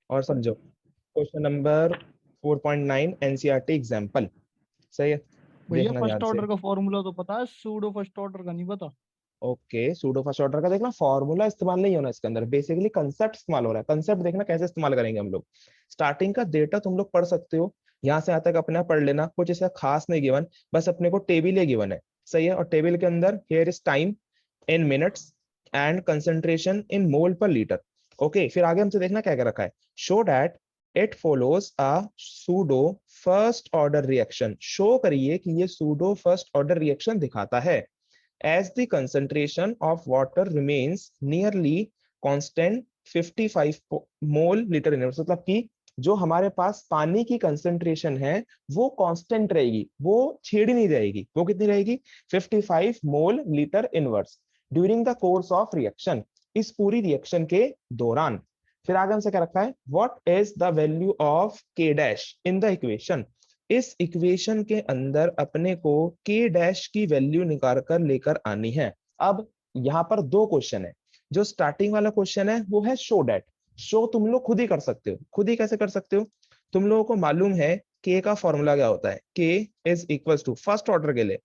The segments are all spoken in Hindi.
और समझो क्वेश्चन नंबर 4.9 एनसीईआरटी एग्जाम्पल। सही है, भैया देखना ध्यान फर्स्ट से। ऑर्डर का फॉर्मूला तो पता है, सूडो फर्स्ट ऑर्डर का नहीं पता। ओके, सूडो फर्स्ट ऑर्डर का देखना, फॉर्मूला इस्तेमाल नहीं होना इसके अंदर, बेसिकली कंसेप्ट इस्तेमाल हो रहा है। कंसेप्ट देखना कैसे इस्तेमाल करेंगे हम लोग। स्टार्टिंग का डेटा तुम लोग पढ़ सकते हो, यहाँ से यहाँ तक अपने आप पढ़ लेना, कुछ ऐसा खास नहीं गिवन, बस अपने को टेबल ही गिवन है। सही है, और टेबल के अंदर here is time in minutes and concentration in mole per litre. Okay, फिर आगे हमसे देखना क्या क्या रखा है। Show that it follows a pseudo first order reaction. Show करिए कि ये सूडो फर्स्ट ऑर्डर रिएक्शन दिखाता है as the concentration of water remains nearly constant 55 mole litre inverse. मतलब कि जो हमारे पास पानी की कंसंट्रेशन है वो कांस्टेंट रहेगी, वो छेड़ी नहीं जाएगी। वो कितनी रहेगी? 55 मोल litre inverse during the course of reaction, इस पूरी रिएक्शन के दौरान। फिर आगे हमसे क्या रखा है, what is the value of के डैश इन द इक्वेशन। इस इक्वेशन के अंदर अपने को के डैश की वैल्यू निकाल कर लेकर आनी है। अब यहाँ पर दो क्वेश्चन है। जो स्टार्टिंग वाला क्वेश्चन है वो है शो डैट। शो तुम लोग खुद ही कर सकते हो। खुद ही कैसे कर सकते हो? तुम लोगों को मालूम है के का फॉर्मूला क्या होता है। K is equals to first order के लिए,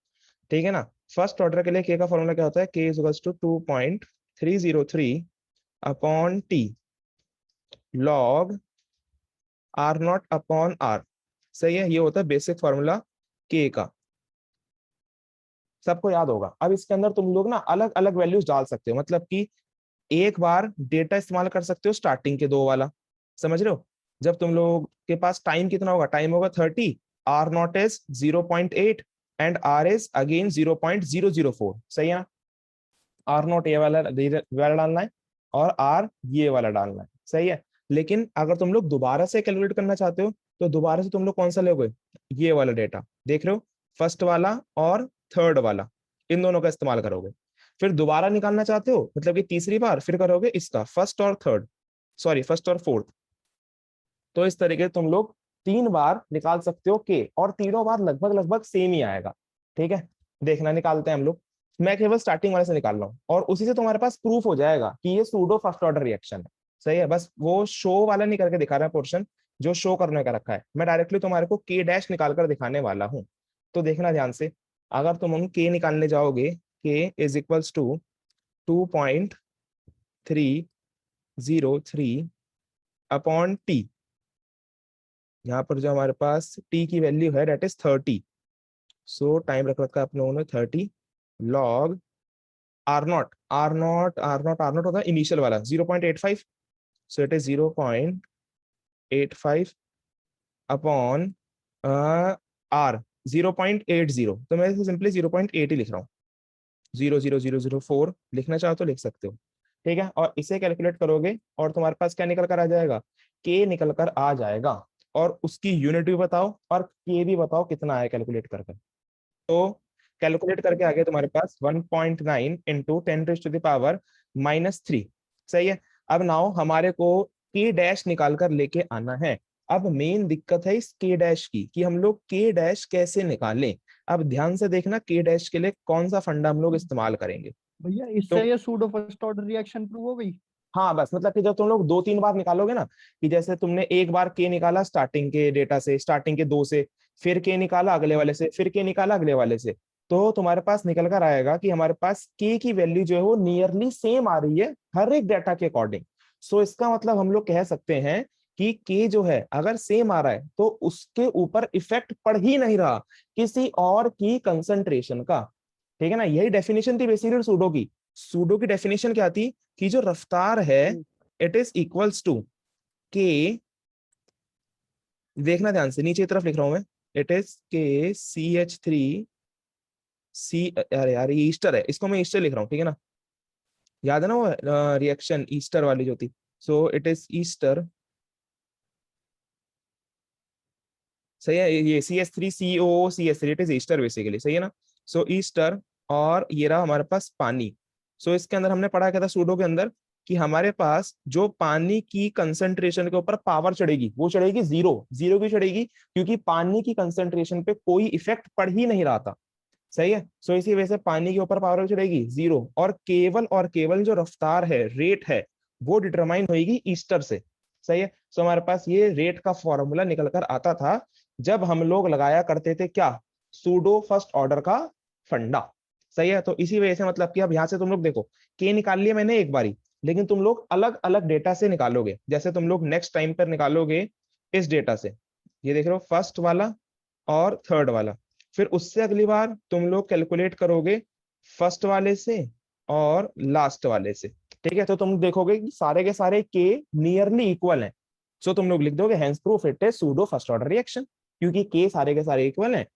ठीक है ना, फर्स्ट ऑर्डर के लिए के का फॉर्मूला क्या होता है, K is equals to 2.303 upon T log R naught upon R. सही है, ये होता है बेसिक फॉर्मूला के का, सबको याद होगा। अब इसके अंदर तुम लोग ना अलग अलग वैल्यूज डाल सकते हो, मतलब कि एक बार डेटा इस्तेमाल कर सकते हो स्टार्टिंग के दो वाला, समझ रहे हो। जब तुम लोग के पास टाइम कितना होगा, टाइम होगा 30, R naught is 0.8 and R is again 0.004। सही है ना, आर नॉट ये वाला डालना है और आर ये वाला डालना है। सही है, लेकिन अगर तुम लोग दोबारा से कैलकुलेट करना चाहते हो तो दोबारा से तुम लोग कौन सा लोगे, ये वाला डेटा देख रहे हो, फर्स्ट वाला और थर्ड वाला, इन दोनों का इस्तेमाल करोगे। फिर दोबारा निकालना चाहते हो मतलब कि तीसरी बार, फिर करोगे इसका फर्स्ट और थर्ड, सॉरी फर्स्ट और फोर्थ। तो इस तरीके से तुम लोग तीन बार निकाल सकते हो के, और तीनों बार लगभग लगभग सेम ही आएगा। ठीक है, देखना निकालते हैं हम लोग। मैं केवल स्टार्टिंग वाले से निकाल रहा हूँ और उसी से तुम्हारे पास प्रूफ हो जाएगा कि ये सूडो फर्स्ट ऑर्डर रिएक्शन है। सही है, बस वो शो वाला नहीं करके दिखा रहा है पोर्शन, जो शो करने का रखा है मैं डायरेक्टली तुम्हारे को के डैश निकाल कर दिखाने वाला हूँ। तो देखना ध्यान से, अगर तुम हम के निकालने जाओगे, K is equals to 2.303 upon T. यहाँ पर जो हमारे पास टी की वैल्यू है डेट इज 30, सो टाइम रख रखा है अपने उन्होंने 30 log R naught, R naught होता है इनिशियल वाला 0.85, so it is 0.85 upon R 0.80। तो मैं सिंपली 0.8 ही लिख रहा हूँ, 0.0004 लिखना चाहो तो लिख सकते हो। ठीक है, और इसे कैलकुलेट करोगे और तुम्हारे पास क्या निकल कर आ जाएगा, के निकल कर आ जाएगा। और उसकी यूनिट भी बताओ और के भी बताओ कितना है कैलकुलेट कर। तो कैलकुलेट करके आ गया तुम्हारे पास 1.9 इंटू 10⁻³ सही है। अब नाउ हमारे को के डैश निकाल कर लेके आना है। अब मेन दिक्कत है इस के डैश की कि हम लोग के डैश कैसे निकालें। अब ध्यान से देखना के डैश के लिए कौन सा फंडा हम लोग इस्तेमाल करेंगे। भैया तो इससे ये pseudo first order reaction prove हो गई। हाँ, बस मतलब कि जब तुम लोग दो तीन बार निकालोगे ना, कि जैसे तुमने एक बार के निकाला स्टार्टिंग के डेटा से, स्टार्टिंग के दो से, फिर के निकाला अगले वाले से, फिर के निकाला अगले वाले से, तो तुम्हारे पास निकल कर आएगा कि हमारे पास के की वैल्यू जो है वो नियरली सेम आ रही है हर एक डाटा के अकॉर्डिंग। सो इसका मतलब हम लोग कह सकते हैं कि के जो है अगर सेम आ रहा है तो उसके ऊपर इफेक्ट पड़ ही नहीं रहा किसी और की कंसंट्रेशन का। ठीक है ना, यही डेफिनेशन थी बेसिकली सूडो की। सूडो की डेफिनेशन क्या थी कि जो रफ्तार है इट इज इक्वल्स टू के, देखना ध्यान से नीचे की तरफ लिख रहा हूं मैं, इट इज के CH3 अरे यार ये ईस्टर है, इसको मैं ईस्टर लिख रहा हूँ, ठीक है ना, याद है ना वो रिएक्शन ईस्टर वाली जो थी। सो इट इज ईस्टर, सही है, ये CH3COO CH3 it is Easter basically, सही है ना। सो ईस्टर, और ये रहा हमारे पास पानी। सो इसके अंदर हमने पढ़ा क्या था सूडो के अंदर, कि हमारे पास जो पानी की कंसंट्रेशन के ऊपर पावर चढ़ेगी वो चढ़ेगी जीरो, जीरो की चढ़ेगी क्योंकि पानी की कंसंट्रेशन पे कोई इफेक्ट पड़ ही नहीं रहा था। सही है, सो इसी वजह से पानी के ऊपर पावर चढ़ेगी जीरो, और केवल जो रफ्तार है, रेट है, वो डिटरमाइन होगी ईस्टर से। सही है, सो हमारे पास ये रेट का फॉर्मूला निकल कर आता था जब हम लोग लगाया करते थे क्या, सूडो फर्स्ट ऑर्डर का फंडा। सही है, तो इसी वजह से मतलब कि अब यहाँ से तुम लोग देखो, के निकाल लिया मैंने एक बारी, लेकिन तुम लोग अलग अलग डेटा से निकालोगे। जैसे तुम लोग नेक्स्ट टाइम पर निकालोगे इस डेटा से, ये देख रहे हो फर्स्ट वाला और थर्ड वाला, फिर उससे अगली बार तुम लोग कैलकुलेट करोगे फर्स्ट वाले से और लास्ट वाले से। ठीक है, तो तुम देखोगे कि सारे के सारे के नियरली इक्वल हैं। सो तुम लोग लिख दोगे hence proof it is pseudo first order reaction, क्योंकि के सारे के सारे इक्वल हैं।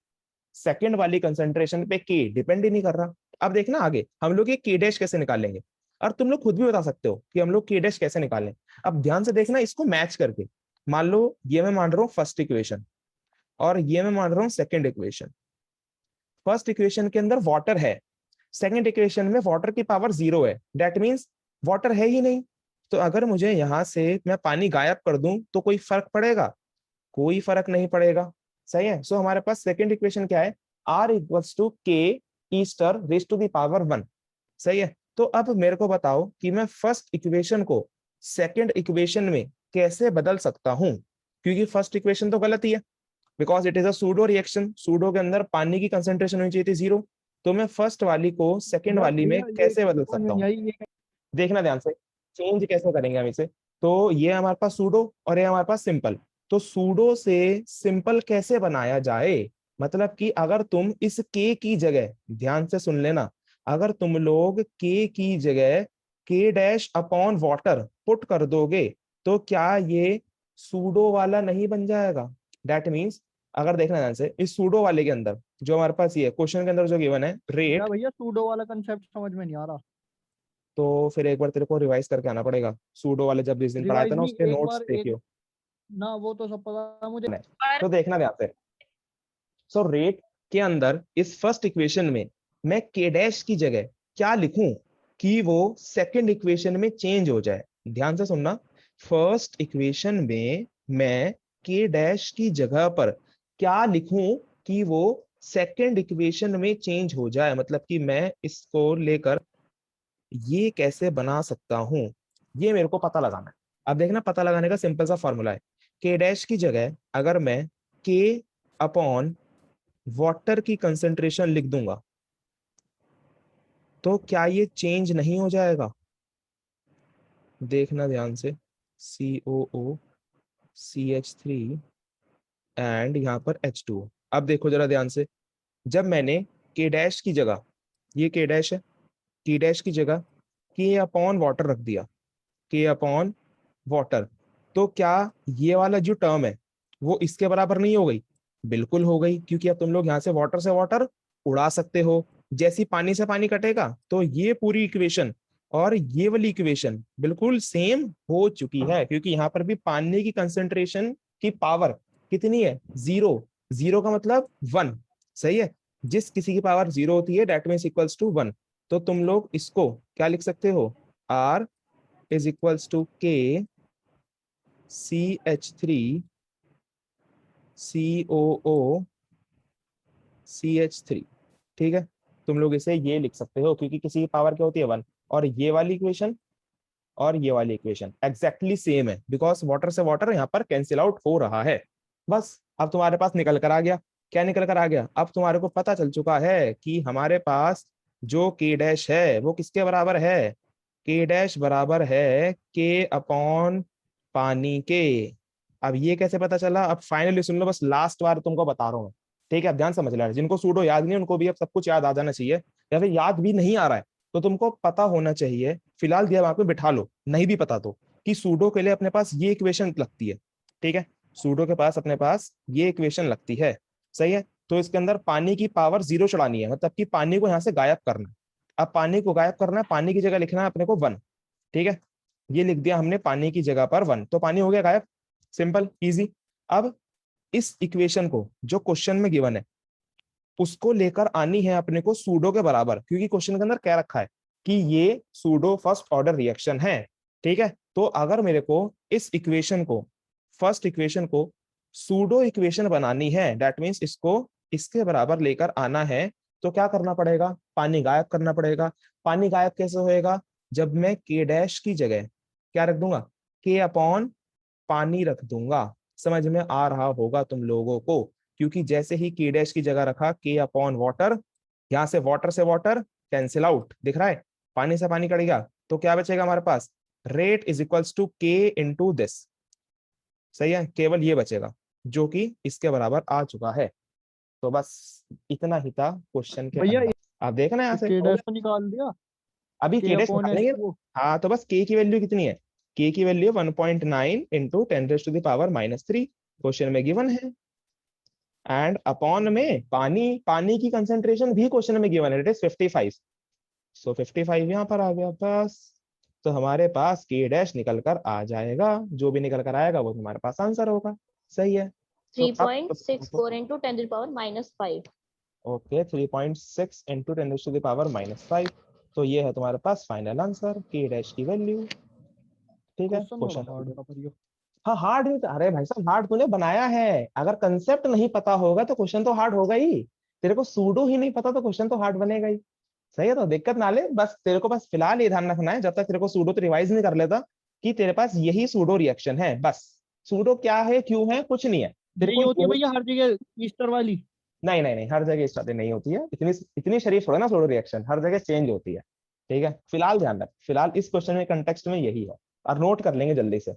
सेकंड वाली कंसंट्रेशन पे के डिपेंड ही नहीं कर रहा। अब देखना आगे हम लोग ये के डैश कैसे निकालेंगे, और तुम लोग खुद भी बता सकते हो कि हम लोग के डैश कैसे निकालें। अब ध्यान से देखना इसको मैच करके, मान लो ये मैं मान रहा हूँ फर्स्ट इक्वेशन और ये मैं मान रहा हूँ सेकंड इक्वेशन। फर्स्ट इक्वेशन के अंदर वाटर है, सेकंड इक्वेशन में वाटर की पावर 0 है, दैट मींस वाटर है ही नहीं। तो अगर मुझे यहां से मैं पानी गायब कर दूं तो कोई फर्क पड़ेगा? कोई फर्क नहीं पड़ेगा। सही है, सो हमारे पास सेकंड इक्वेशन क्या है, are equals to K E star raise to the power 1। सही है, तो अब मेरे को बताओ कि मैं फर्स्ट इक्वेशन को सेकंड इक्वेशन में कैसे बदल सकता हूं, क्योंकि फर्स्ट इक्वेशन तो गलत ही है, because it is a pseudo reaction, pseudo के अंदर पानी की कंसेंट्रेशन होनी चाहिए थी 0। तो मैं फर्स्ट वाली को सेकंड यार वाली में भैया ये कैसे बदल समझ सकता में नहीं हूँ? आई ये। देखना ध्यान से, चेंज कैसे करेंगे हम इसे। तो ये हमारे पास सूडो और ये हमारे पास सिंपल। तो सूडो से सिंपल कैसे बनाया जाए, मतलब कि अगर तुम इस के की जगह, ध्यान से सुन लेना, अगर तुम लोग के की जगह के डैश अपॉन वाटर पुट कर दोगे तो क्या ये सूडो वाला नहीं बन जाएगा? दैट मीन्स अगर देखना ध्यान से, इस सूडो वाले के अंदर जो हमारे पास ये क्वेश्चन के अंदर जो गिवन है क्या रेट, भैया सूडो वाला कंसेप्ट समझ में नहीं आ रहा। तो फिर एक बार तेरे को रिवाइज करके आना पड़ेगा। सूडो वाले जब जिस दिन पढ़ाए थे रिवाइज ना नहीं, उसके एक नोट्स बार एक देखियो। ना, वो तो सब पता मुझे। तो देखना ध्यान से, सो रेट के अंदर इस फर्स्ट इक्वेशन में मैं के डैश की जगह क्या लिखूं कि वो सेकंड इक्वेशन में चेंज हो जाए। ध्यान से सुनना, फर्स्ट इक्वेशन में मैं के डैश की जगह पर क्या लिखूं कि वो सेकंड इक्वेशन में चेंज हो जाए, मतलब कि मैं इसको लेकर ये कैसे बना सकता हूं, ये मेरे को पता लगाना है। अब देखना, पता लगाने का सिंपल सा फॉर्मूला है, के डैश की जगह अगर मैं के अपॉन वाटर की कंसंट्रेशन लिख दूंगा तो क्या ये चेंज नहीं हो जाएगा? देखना ध्यान से, COO CH3 एंड यहाँ पर H2O। अब देखो जरा ध्यान से, जब मैंने के डैश की जगह, ये के डैश है, के डैश की जगह के अपॉन वाटर रख दिया, के अपॉन वाटर, तो क्या ये वाला जो टर्म है वो इसके बराबर नहीं हो गई? बिल्कुल हो गई, क्योंकि अब तुम लोग यहाँ से वाटर उड़ा सकते हो। जैसी पानी से पानी कटेगा तो ये पूरी इक्वेशन और ये वाली इक्वेशन बिल्कुल सेम हो चुकी है, क्योंकि यहाँ पर भी पानी की कंसेंट्रेशन की पावर कितनी है? 0। 0 का मतलब 1। सही है, जिस किसी की पावर 0 होती है दैट मीन्स इक्वल्स टू 1। तो तुम लोग इसको क्या लिख सकते हो, R इज इक्वल्स टू के CH3 COO CH3। ठीक है, तुम लोग इसे ये लिख सकते हो, क्योंकि किसी की पावर क्या होती है 1, और ये वाली इक्वेशन और ये वाली इक्वेशन एग्जैक्टली सेम है, बिकॉज वाटर से वाटर यहाँ पर कैंसिल आउट हो रहा है। बस अब तुम्हारे पास निकल कर आ गया, क्या निकल कर आ गया, अब तुम्हारे को पता चल चुका है कि हमारे पास जो के डैश है वो किसके बराबर है, के डैश बराबर है के अपॉन पानी के। अब ये कैसे पता चला, अब फाइनली सुन लो, बस लास्ट बार तुमको बता रहा हूँ। ठीक है, अब ध्यान समझ लेना, जिनको सूडो याद नहीं है उनको भी अब सब कुछ याद आ जाना चाहिए, या फिर याद भी नहीं आ रहा है तो तुमको पता होना चाहिए, फिलहाल दिमाग में बिठा लो, नहीं भी पता तो, कि सूडो के लिए अपने पास ये इक्वेशन लगती है। ठीक है, सूडो के पास अपने पास ये इक्वेशन लगती है। सही है, तो इसके अंदर पानी की पावर 0 चढ़ानी है, मतलब कि पानी को यहाँ से गायब करना है। अब पानी को गायब करना है, पानी की जगह लिखना है अपने को 1। ठीक है, ये लिख दिया हमने पानी की जगह पर 1, तो पानी हो गया गायब, सिंपल इजी। अब इस इक्वेशन को जो क्वेश्चन में गिवन है उसको लेकर आनी है अपने को सूडो के बराबर, क्योंकि क्वेश्चन के अंदर क्या रखा है कि ये सूडो फर्स्ट ऑर्डर रिएक्शन है। ठीक है, तो अगर मेरे को इस इक्वेशन को, फर्स्ट इक्वेशन को सूडो इक्वेशन बनानी है, दैट मीन्स इसको इसके बराबर लेकर आना है, तो क्या करना पड़ेगा, पानी गायब करना पड़ेगा। पानी गायब कैसे होएगा, जब मैं के डैश की जगह क्या रख दूंगा, के अपॉन पानी रख दूंगा। समझ में आ रहा होगा तुम लोगों को, क्योंकि जैसे ही के डैश की जगह रखा के अपॉन वाटर, यहां से वाटर कैंसिल आउट, दिख रहा है, पानी से पानी कट गया, तो क्या बचेगा हमारे पास, रेट इज इक्वल्स टू के इंटू दिस। सही है, केवल ये बचेगा जो कि इसके बराबर आ चुका है। तो बस इतना ही था क्वेश्चन के भैया अंदर। आप देखना यहाँ से के हो डैश गया। तो निकाल दिया, अभी के के डैश अपॉन एस निकालेंगे। वो। हाँ तो बस के की वैल्यू कितनी है, के की वैल्यू 1.9 इंटू 10⁻³ क्वेश्चन में गिवन है। एंड अपॉन में पानी की कंसेंट्रेशन भी क्वेश्चन में गिवन है, इट इज 55। सो 55 यहाँ पर आ गया बस। तो हमारे पास के डैश निकल कर आ जाएगा, जो भी निकल कर आएगा वो हमारे पास आंसर होगा। सही है। तो अब 3.64 into 10⁻⁻5। Okay 3.6 into 10⁻⁻5। तो ये है तुम्हारे पास फाइनल आंसर, के डैश की वैल्यू। ठीक है, क्वेश्चन थोड़ा हार्ड क्वेश्चन। था पर ये। हाँ हार्ड नहीं, अरे भाई साहब हार्ड तूने बनाया है। अगर कंसेप्ट नहीं पता होगा तो क्वेश्चन तो हार्ड होगा ही। तेरे को सूडो ही नहीं पता तो क्वेश्चन तो हार्ड बनेगा ही। सही है, तो दिक्कत ना ले, बस तेरे को बस फिलहाल ये ध्यान रखना है, जब तक तेरे को सूडो तो रिवाइज नहीं कर लेता, कि तेरे पास यही सूडो रिएक्शन है बस। सूडो क्या है, क्यों है, कुछ नहीं है तेरे यही को होती है भैया हर जगह ईस्टर वाली। नहीं नहीं नहीं, हर जगह इस तरह नहीं होती है, इतनी इतनी शरीफ थोड़ा ना सूडो रिएक्शन, हर जगह चेंज होती है। ठीक है, फिलहाल ध्यान रख, फिलहाल इस क्वेश्चन में कंटेक्स्ट में यही है, और नोट कर लेंगे जल्दी से।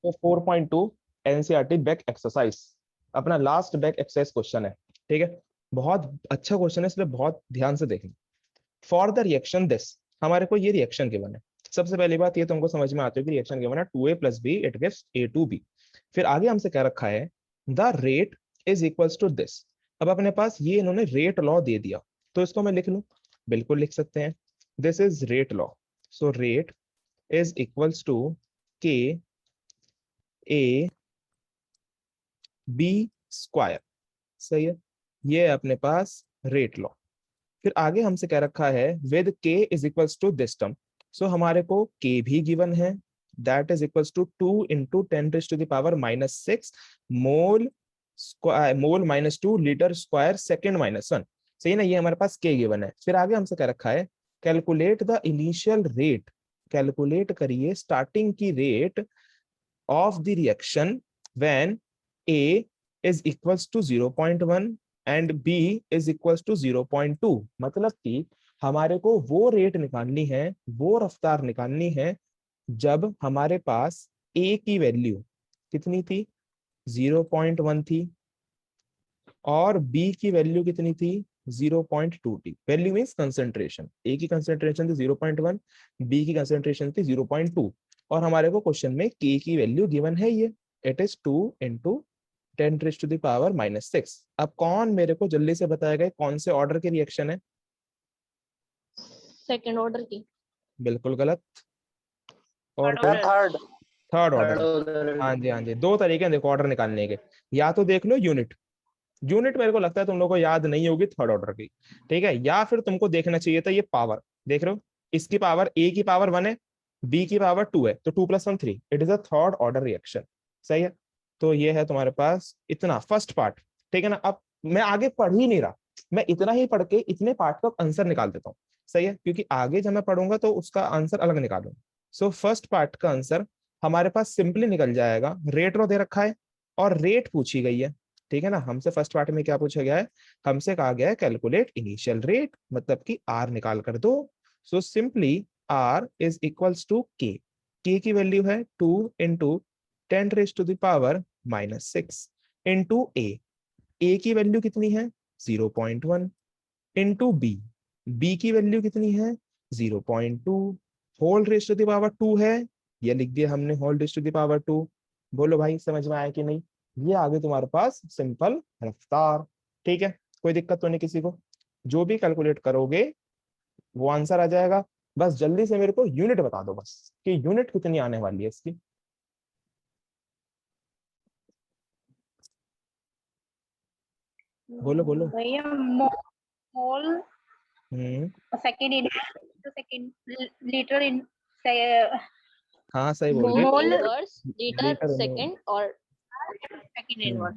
तो 4.2 एनसीईआरटी बैक एक्सरसाइज, अपना लास्ट बैक एक्सरसाइज क्वेश्चन है। ठीक है, बहुत अच्छा क्वेश्चन है, इसलिए बहुत ध्यान से देखना। फॉर द रिएक्शन दिस, हमारे को ये रिएक्शन गिवन है। सबसे पहली बात ये तुमको समझ में आती है कि रिएक्शन गिवन है 2a + b it gives a2b। फिर आगे हमसे क्या रखा है, the rate is equals to this. अब अपने पास ये इन्होंने रेट लॉ दे दिया, तो इसको मैं लिख लूं, बिल्कुल लिख सकते हैं, this is rate law. So rate is equals to K A B square. सही है, ये है अपने पास रेट लॉ। फिर आगे हमसे क्या रखा है, with K is equals to this term. So हमारे को के भी गिवन है, that is equals to 2 into 10⁻⁻6 mole mole -2 litre square second -1। सही ना, ये हमारे पास के गिवन है। फिर आगे हमसे क्या रखा है, calculate the initial rate, calculate करिए स्टार्टिंग की rate of the reaction when A is equals to 0.1 and B is equals to 0.2। मतलब कि हमारे को वो रेट निकालनी है, वो रफ्तार निकालनी है जब हमारे पास A की वैल्यू कितनी थी, 0.1 थी, और B की वैल्यू कितनी थी, 0.2 थी। वैल्यू मीन्स कंसेंट्रेशन, A की कंसेंट्रेशन थी 0.1, B की कंसेंट्रेशन थी 0.2, और हमारे को क्वेश्चन में K की वैल्यू गिवन है ये, इट इज 2 इंटू 10⁻⁻6। अब कौन मेरे को जल्दी से बताएगा कौन से ऑर्डर की रिएक्शन है। सेकंड ऑर्डर की। बिल्कुल गलत। और थर्ड थर्ड ऑर्डर। हाँ जी हाँ जी, दो तरीके हैं देखो ऑर्डर निकालने के, या तो देख लो यूनिट, यूनिट मेरे को लगता है तुम लोगों को याद नहीं होगी थर्ड ऑर्डर की। ठीक है, या फिर तुमको देखना चाहिए था ये पावर, देख रहे हो, इसकी पावर ए की पावर 1 है, बी की पावर 2 है, तो 2 + 1 3, it is a third order reaction. सही है, तो ये है तुम्हारे पास इतना फर्स्ट पार्ट। ठीक है ना, अब मैं आगे पढ़ ही नहीं रहा, मैं इतना ही पढ़ के इतने पार्ट का आंसर निकाल देता हूँ। सही है, क्योंकि आगे जब मैं पढ़ूंगा तो उसका आंसर अलग निकालूंगा। सो फर्स्ट पार्ट का आंसर हमारे पास सिंपली निकल जाएगा, रेट रो दे रखा है और रेट पूछी गई है। ठीक है ना, हमसे फर्स्ट पार्ट में क्या पूछा गया है, हमसे कहा गया है कैलकुलेट इनिशियल रेट, मतलब कि आर निकाल कर दो। So simply R is equals to K की वैल्यू है 2 इंटू 10⁻⁻6 इंटू ए की वैल्यू कितनी है 0.1 इंटू बी की वैल्यू कितनी है 0.2 whole raised to the power 2 है, ये लिख दिया हमने whole raised to the power 2। बोलो भाई समझ में आया कि नहीं, ये आगे तुम्हारे पास सिंपल रफ्तार। ठीक है, कोई दिक्कत तो नहीं किसी को, जो भी कैलकुलेट करोगे वो आंसर आ जाएगा। बस जल्दी से मेरे को यूनिट बता दो बस, कि यूनिट कितनी आने वाली है इसकी। बोलो बोलो। भैया mole second in second litre in हाँ सही बोल रहे mole inverse litre litre second और second inverse.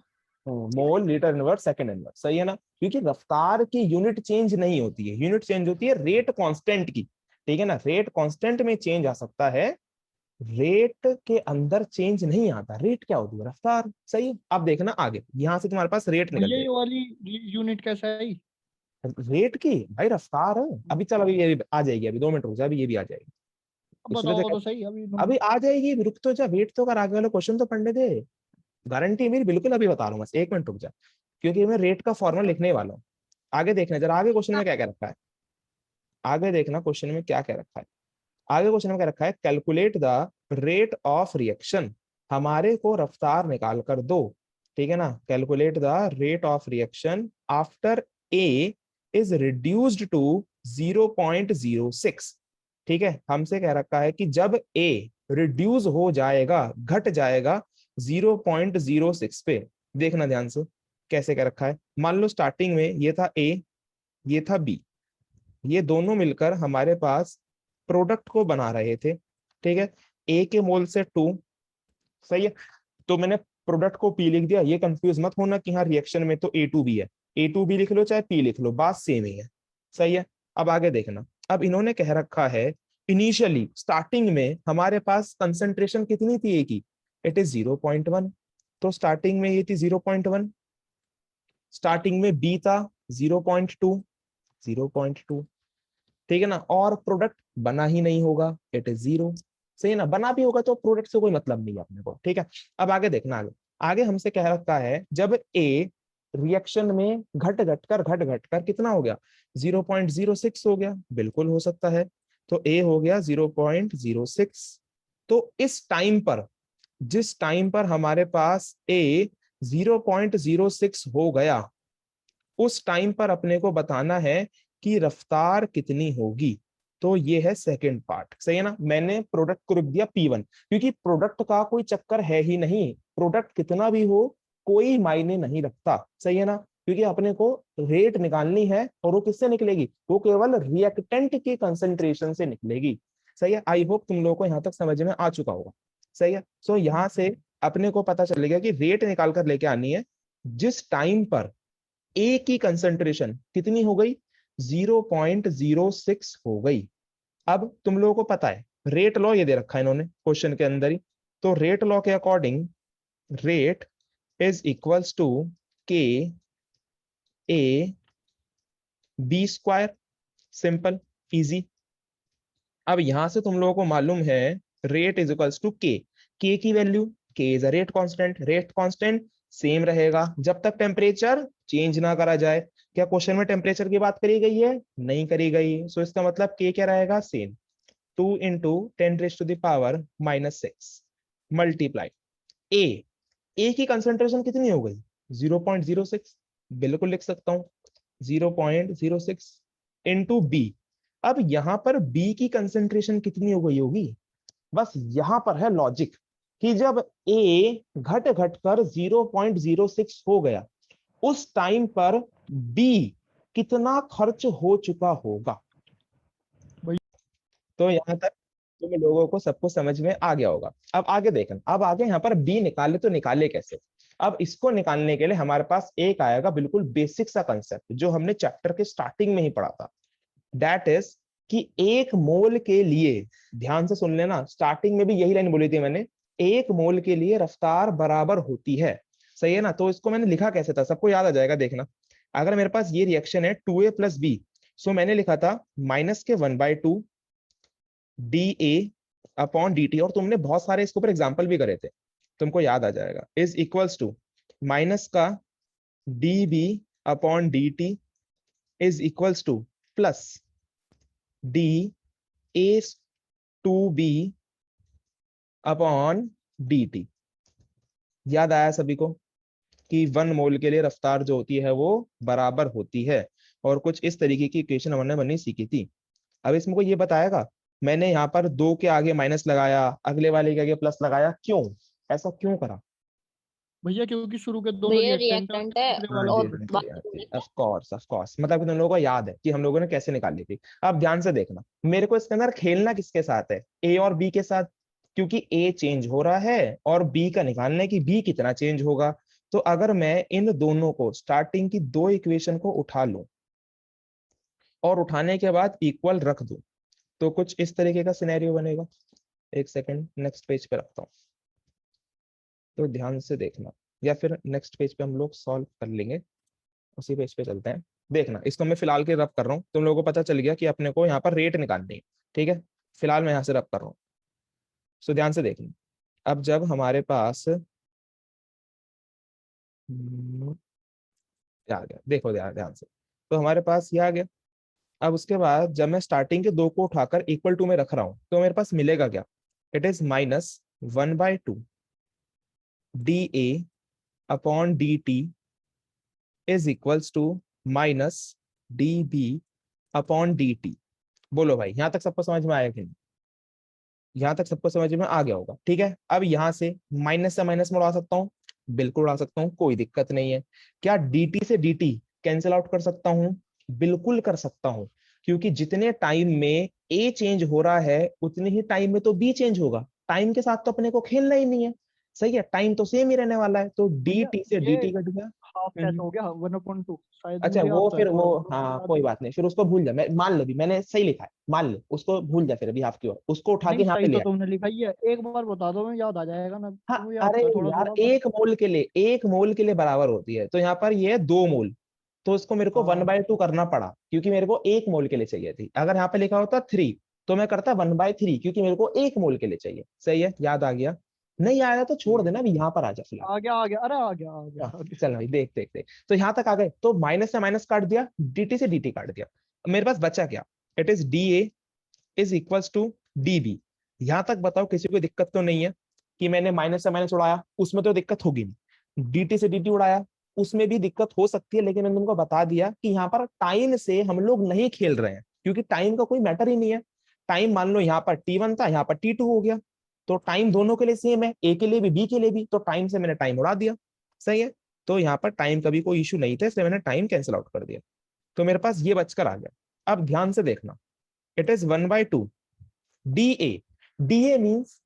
Mole litre inverse second inverse. सही है ना, क्योंकि रफ्तार की यूनिट चेंज नहीं होती है, यूनिट चेंज होती है रेट कांस्टेंट की। ठीक है ना, रेट कांस्टेंट में चेंज आ सकता है, रेट के अंदर चेंज नहीं आता। रेट क्या होती है? रफ्तार। सही है। अब देखना आगे, यहां से तुम्हारे पास रेट निकल भैया जाएगी। ये वाली यूनिट कैसा है? रेट की भाई रफ्तार है। अभी चल, अभी ये भी आ जाएगी, अभी 2 मिनट रुक जा, अभी ये भी आ जाएगी। अब इसलिए तो बताओ तो सही अभी अभी आ जाएगी, रुक तो जा, वेट तो कर, आगे वाले क्वेश्चन तो पढ़ने दे। गारंटी है मेरी, बिल्कुल अभी बता रहा हूँ, बस 1 मिनट रुक जा, क्योंकि मैं रेट का फॉर्मूला लिखने वाला हूँ। आगे देखना जरा, आगे क्वेश्चन में क्या क्या रखा है। आगे देखना क्वेश्चन में क्या क्या रखा है। आगे क्वेश्चन में क्या रखा है, calculate the rate of reaction. हमारे को रफ्तार निकाल कर दो, ठीक है ना। Calculate the rate of reaction after A is reduced to 0.06। ठीक है, हमसे कह रखा है कि जब ए रिड्यूस हो जाएगा, घट जाएगा 0.06 पे। देखना ध्यान से कैसे कह रखा है। मान लो स्टार्टिंग में ये था ए, ये था बी, ये दोनों मिलकर हमारे पास प्रोडक्ट को बना रहे थे। ठीक है, ए के मोल से 2, सही है, तो मैंने प्रोडक्ट को पी लिख दिया। ये कंफ्यूज मत होना कि हाँ रिएक्शन में तो A2B है, A2B लिख लो चाहे P लिख लो, बात सेम ही है। सही है। अब आगे देखना, अब इन्होंने कह रखा है इनिशियली स्टार्टिंग में हमारे पास कंसंट्रेशन कितनी थी ए की, इट इज 0.1। तो स्टार्टिंग में ये थी 0.1, स्टार्टिंग में बी था 0.2, 0.2, ठीक है ना। और प्रोडक्ट बना ही नहीं होगा, इट इज 0। सही है ना, बना भी होगा तो प्रोडक्ट से कोई मतलब नहीं है अपने को। ठीक है, अब आगे देखना, आगे आगे हमसे कह रखा है जब ए रिएक्शन में घट घट कर कितना हो गया, 0.06 हो गया। बिल्कुल हो सकता है, तो ए हो गया 0.06। तो इस टाइम पर, जिस टाइम पर हमारे पास ए 0.06 हो गया, उस टाइम पर अपने को बताना है कि रफ्तार कितनी होगी। तो ये है सेकंड पार्ट। सही है ना, मैंने प्रोडक्ट को लिख दिया P1, क्योंकि प्रोडक्ट का कोई चक्कर है ही नहीं, प्रोडक्ट कितना भी हो कोई मायने नहीं रखता। सही है ना, क्योंकि अपने को रेट निकालनी है, और वो किससे निकलेगी, वो केवल रिएक्टेंट की कंसंट्रेशन से निकलेगी। सही है, आई होप तुम लोगों को यहाँ तक समझ में आ चुका होगा। सही है, सो यहाँ से अपने को पता चलेगा कि रेट निकाल कर लेके आनी है जिस टाइम पर ए की कंसंट्रेशन कितनी हो गई, 0.06 हो गई। अब तुम लोगों को पता है रेट लॉ ये दे रखा है इन्होंने क्वेश्चन के अंदर ही, तो रेट लॉ के according rate is equals to K A B square. Simple, easy. अब यहां से तुम लोगों को मालूम है rate is equals to K की वैल्यू, के is a rate constant, rate constant same रहेगा जब तक टेम्परेचर चेंज ना करा जाए। क्या क्वेश्चन में टेम्परेचर की बात करी गई है? नहीं करी गई। सो इसका मतलब के क्या रहेगा, सेम। 2 इंटू 10⁻⁻6 मल्टीप्लाई ए, ए की कंसंट्रेशन कितनी हो गई, 0.06। बिल्कुल लिख सकता हूं 0.06 इंटू बी। अब यहां पर बी की कंसंट्रेशन कितनी हो गई होगी, बस यहां पर है लॉजिक कि जब ए घट घट कर 0.06 हो गया, उस टाइम पर बी कितना खर्च हो चुका होगा। तो यहां तक तुम लोगों को सबको समझ में आ गया होगा। अब आगे देखना, अब आगे यहाँ पर बी निकाले तो निकाले कैसे। अब इसको निकालने के लिए हमारे पास एक आएगा बिल्कुल बेसिक सा कंसेप्ट जो हमने चैप्टर के स्टार्टिंग में ही पढ़ा था। दैट इज कि एक मोल के लिए, ध्यान से सुन लेना, स्टार्टिंग में भी यही लाइन बोली थी मैंने, एक मोल के लिए रफ्तार बराबर होती है। सही है ना, तो इसको मैंने लिखा कैसे था सबको याद आ जाएगा। देखना, अगर मेरे पास ये रिएक्शन है 2A प्लस बी, सो मैंने लिखा था माइनस के 1/2 DA अपॉन DT, और तुमने बहुत सारे इसके ऊपर एग्जाम्पल भी करे थे, तुमको याद आ जाएगा, इज इक्वल्स टू माइनस का DB upon DT is equals two plus DA2B upon DT। याद आया सभी को कि 1 मोल के लिए रफ्तार जो होती है वो बराबर होती है, और कुछ इस तरीके की इक्वेशन हमने बननी सीखी थी। अब इसमें को ये बताएगा मैंने यहाँ पर 2 के आगे माइनस लगाया, अगले वाले के आगे प्लस लगाया, क्यों, ऐसा क्यों करा। भैया क्योंकि शुरू के दोनों भैया रिएक्टेंट है और रिएक्टेंट है तीसरे हाँ वाला जी, और हाँ प्रोडक्ट जी, है। हाँ जी, बाकी ऑफ कोर्स ऑफ कोर्स, मतलब कि तुम लोगों को याद है कि हम लोगों ने कैसे निकाली थी। अब ध्यान से देखना, मेरे को इसके अंदर खेलना किसके साथ है, ए और बी के साथ, क्योंकि ए चेंज हो रहा है और बी का निकालना है कि बी कितना चेंज होगा। तो अगर मैं इन दोनों को, स्टार्टिंग की 2 इक्वेशन को उठा लूं और उठाने के बाद इक्वल रख दूं, तो कुछ इस तरीके का सिनेरियो बनेगा। एक सेकंड नेक्स्ट पेज पे रखता हूँ, तो ध्यान से देखना, या फिर नेक्स्ट पेज पे हम लोग सॉल्व कर लेंगे, उसी पेज पे चलते हैं। देखना, इसको मैं फिलहाल के रब कर रहा हूँ, तुम लोगों को पता चल गया कि अपने को यहाँ पर रेट निकालनी है, ठीक है। फिलहाल मैं यहाँ से रब कर रहा हूँ, सो ध्यान से देखना। अब जब हमारे पास ये आ गया, देखो ध्यान ध्यान से, तो हमारे पास ये आ गया। अब उसके बाद जब मैं स्टार्टिंग के दो को उठाकर इक्वल टू में रख रहा हूँ, तो मेरे पास मिलेगा क्या, it is -1/2 dA upon dt is equals to -dB upon dt। बोलो भाई, यहां तक सबको समझ में आया कि नहीं? यहां तक सबको समझ में आ गया होगा, ठीक है। अब यहां से माइनस से माइनस में उड़ा सकता हूँ, बिल्कुल उड़ा सकता हूँ, कोई दिक्कत नहीं है। क्या dt से dt कैंसिल आउट कर सकता हूँ? बिल्कुल कर सकता हूँ, क्योंकि जितने टाइम में a चेंज हो रहा है उतने ही टाइम में तो b चेंज होगा। टाइम के साथ तो अपने को खेलना ही नहीं है, सही है, टाइम तो सेम ही रहने वाला है, तो भैया dt से ये dt कट गया। हाफ कैसे हो गया 1/2? शायद अच्छा मुझे वो आता है फिर वो, थोड़ा बहुत, हाँ बता कोई दो। बात नहीं, फिर उसको भूल जा, मैं मान ले भी मैंने सही लिखा है, मान ले उसको भूल जा, फिर अभी हाफ की ओर उसको उठा के नहीं यहाँ पे सही ले तो आ। तुमने लिखा ही है, एक बार बता दो, मैं याद आ जाएगा ना, हाँ तो मुझे अरे आता है थोड़ा यार, थोड़ा बस। एक मोल के लिए, एक मोल के लिए बराबर होती है, तो यहाँ पर ये है 2 मोल, तो इसको मेरे को वन हाँ बाय टू करना पड़ा, क्योंकि मेरे को 1 मोल के लिए चाहिए थी। अगर यहाँ पे लिखा होता 3, तो मैं करता 1/3, क्योंकि मेरे को 1 मोल के लिए चाहिए। सही है, याद आ गया। नहीं आया तो छोड़ ठीक है। देना, अभी यहाँ पर आ जा फिलहाल। आ गया, अरे आ गया हाँ, आ गया। चल भाई देख देख देख, तो यहाँ तक आ गए, तो माइनस से माइनस काट दिया, dt से dt काट दिया, मेरे पास बचा क्या, it is dA is equals to dB। यहां तक बताओ किसी को दिक्कत तो नहीं है कि मैंने माइनस से माइनस उड़ाया, उसमें तो दिक्कत होगी नहीं। dt से dt उड़ाया, उसमें भी दिक्कत हो सकती है, लेकिन मैंने तुमको बता दिया कि यहाँ पर टाइम से हम लोग नहीं खेल रहे हैं, क्योंकि टाइम का कोई मैटर ही नहीं है। टाइम मान लो यहाँ पर t1 था, यहाँ पर t2 हो गया, तो टाइम दोनों के लिए सेम है, a के लिए भी b के लिए भी, तो टाइम से मैंने टाइम उड़ा दिया। सही है, तो यहाँ पर टाइम का भी कोई इशू नहीं था, इसलिए मैंने टाइम कैंसिल आउट कर दिया, तो मेरे पास ये बचकर आ गया। अब ध्यान से देखना, it is 1/2 dA। dA means,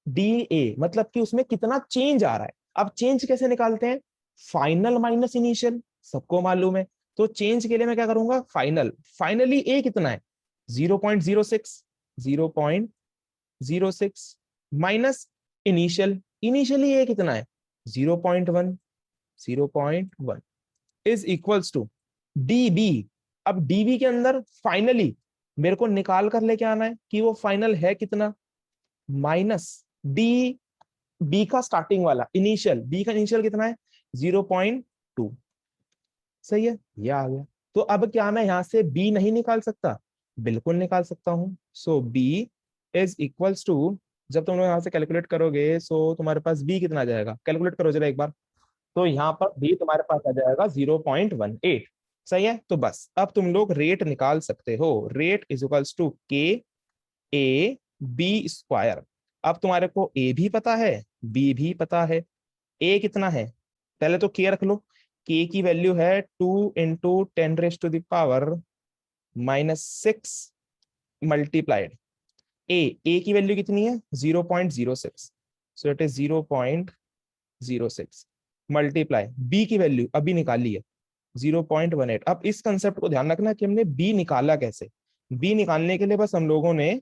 dA मतलब कि उसमें कितना चेंज आ रहा है। अब चेंज कैसे निकालते हैं, फाइनल माइनस इनिशियल, सबको मालूम है। तो चेंज के लिए मैं क्या करूंगा, फाइनल, फाइनली ए कितना है 0.06, 0.06 माइनस इनिशियल, इनिशियली ए कितना है 0.1, 0.1 इज इक्वल्स टू dB। अब dB के अंदर फाइनली मेरे को निकाल कर लेके आना है कि वो फाइनल है कितना, माइनस डी बी का स्टार्टिंग वाला इनिशियल, बी का इनिशियल कितना है 0.2। सही है, ये आ गया। तो अब क्या मैं यहां से बी नहीं निकाल सकता, बिल्कुल निकाल सकता हूं। सो बी इज इक्वल्स टू, जब तुम लोग यहां से कैलकुलेट करोगे, सो तुम्हारे पास बी कितना आ जाएगा, कैलकुलेट करो जरा एक बार, तो यहाँ पर भी तुम्हारे पास आ जाएगा 0.18। सही है, तो बस अब तुम लोग रेट निकाल सकते हो, rate is equals to K A B square. अब तुम्हारे को ए भी पता है, बी भी पता है। ए कितना है, पहले तो के रख लो, के की वैल्यू है 2 × 10⁻⁻⁻⁶ मल्टीप्लाइड ए की वैल्यू कितनी है 0.06, so it is 0.06 multiply B की वैल्यू अभी निकाली है 0.18। अब इस कंसेप्ट को ध्यान रखना कि हमने बी निकाला कैसे। बी निकालने के लिए बस हम लोगों ने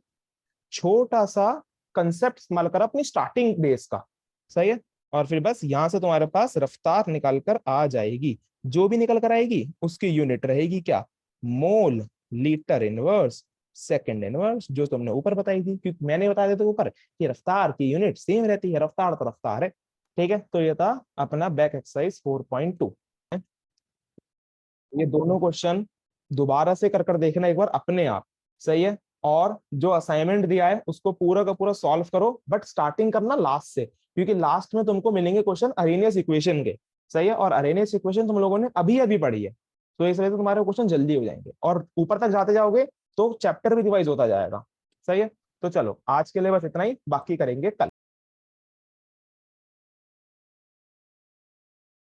छोटा सा कंसेप्ट इस्तेमाल करा अपनी स्टार्टिंग बेस का। सही है, और फिर बस यहां से तुम्हारे पास रफ्तार निकाल कर आ जाएगी, जो भी निकल कर आएगी उसकी यूनिट रहेगी क्या, मोल लीटर इनवर्स सेकंड इनवर्स, जो तुमने ऊपर बताई थी, क्योंकि मैंने बता दिया था ऊपर कि रफ्तार की यूनिट सेम रहती है, रफ्तार तो रफ्तार है। ठीक है, तो ये था अपना बैक एक्सरसाइज 4.2। ये दोनों क्वेश्चन दोबारा से कर देखना एक बार अपने आप। सही है, और जो असाइनमेंट दिया है उसको पूरा का पूरा सॉल्व करो, बट स्टार्टिंग करना लास्ट से, क्योंकि लास्ट में तुमको मिलेंगे क्वेश्चन अरेनियस इक्वेशन के। सही है, और अरेनियस इक्वेशन तुम लोगों ने अभी अभी पढ़ी है, तो इस वजह से तुम्हारे क्वेश्चन जल्दी हो जाएंगे, और ऊपर तक जाते जाओगे तो चैप्टर भी रिवाइज होता जाएगा। सही है, तो चलो आज के लिए बस इतना ही, बाकी करेंगे कल।